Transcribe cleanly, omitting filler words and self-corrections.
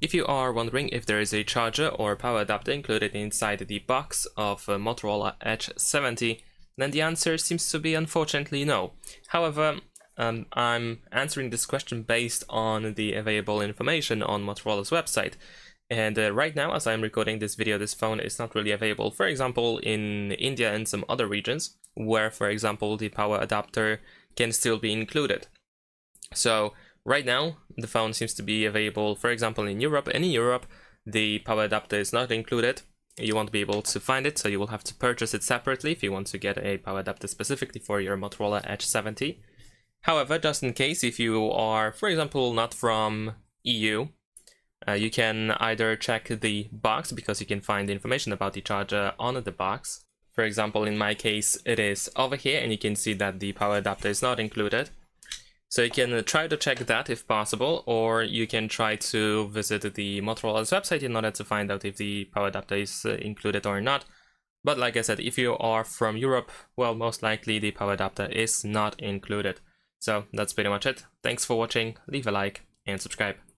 If you are wondering if there is a charger or power adapter included inside the box of Motorola Edge 70, then the answer seems to be unfortunately no. However, I'm answering this question based on the available information on Motorola's website. And right now, as I'm recording this video, this phone is not really available, for example, in India and some other regions, where, for example, the power adapter can still be included. So right now, the phone seems to be available, for example, in Europe, and in Europe, the power adapter is not included. You won't be able to find it, so you will have to purchase it separately if you want to get a power adapter specifically for your Motorola Edge 70. However, just in case, if you are, for example, not from EU, you can either check the box, because you can find information about the charger on the box. For example, in my case, it is over here, and you can see that the power adapter is not included. So you can try to check that if possible, or you can try to visit the Motorola's website in order to find out if the power adapter is included or not. But like I said, if you are from Europe, well, most likely the power adapter is not included. So that's pretty much it. Thanks for watching, leave a like and subscribe.